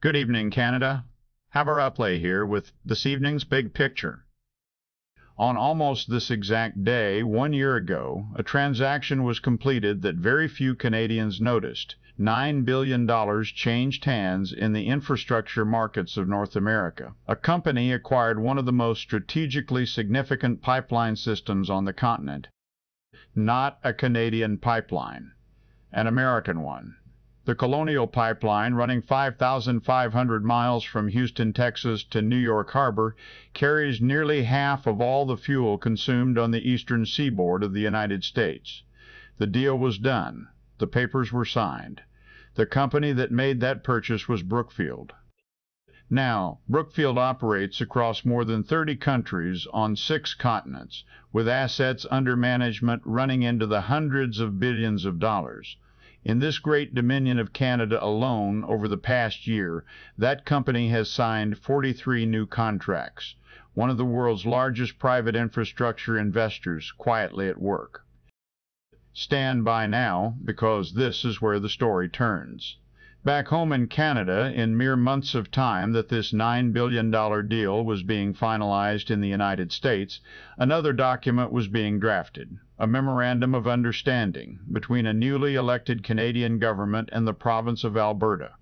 Good evening, Canada. Haber Upley here with this evening's big picture. On almost this exact day, 1 year ago, a transaction was completed that very few Canadians noticed. $9 billion changed hands in the infrastructure markets of North America. A company acquired one of the most strategically significant pipeline systems on the continent. Not a Canadian pipeline, an American one. The Colonial Pipeline, running 5,500 miles from Houston, Texas to New York Harbor, carries nearly half of all the fuel consumed on the eastern seaboard of the United States. The deal was done. The papers were signed. The company that made that purchase was Brookfield. Now, Brookfield operates across more than 30 countries on 6 continents, with assets under management running into the hundreds of billions of dollars. In this great dominion of Canada alone, over the past year, that company has signed 43 new contracts, one of the world's largest private infrastructure investors quietly at work. Stand by now, because this is where the story turns. Back home in Canada, in mere months of time that this $9 billion deal was being finalized in the United States, another document was being drafted, a Memorandum of Understanding between a newly elected Canadian government and the province of Alberta.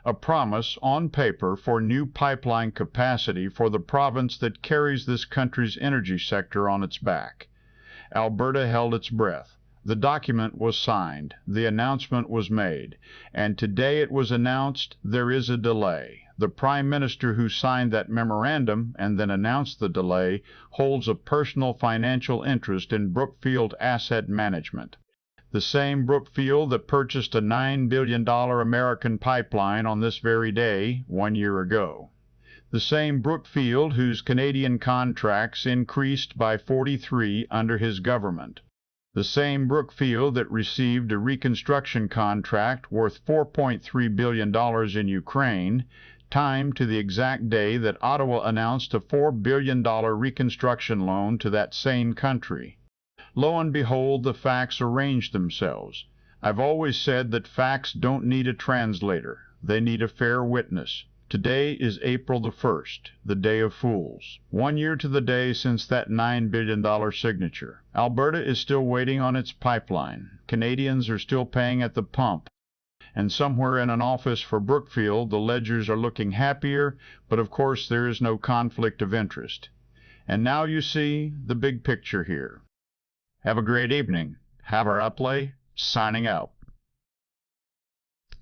A promise on paper for new pipeline capacity for the province that carries this country's energy sector on its back. Alberta held its breath. The document was signed, the announcement was made, and today it was announced there is a delay. The Prime Minister who signed that memorandum and then announced the delay holds a personal financial interest in Brookfield Asset Management, the same Brookfield that purchased a $9 billion American pipeline on this very day 1 year ago. The same Brookfield whose Canadian contracts increased by 43 under his government. The same Brookfield that received a reconstruction contract worth $4.3 billion in Ukraine, timed to the exact day that Ottawa announced a $4 billion reconstruction loan to that same country. Lo and behold, the facts arrange themselves. I've always said that facts don't need a translator. They need a fair witness. Today is April the 1st, the Day of Fools. 1 year to the day since that $9 billion signature. Alberta is still waiting on its pipeline. Canadians are still paying at the pump. And somewhere in an office for Brookfield, the ledgers are looking happier, but of course there is no conflict of interest. And now you see the big picture here. Have a great evening. Haber Upley, signing out.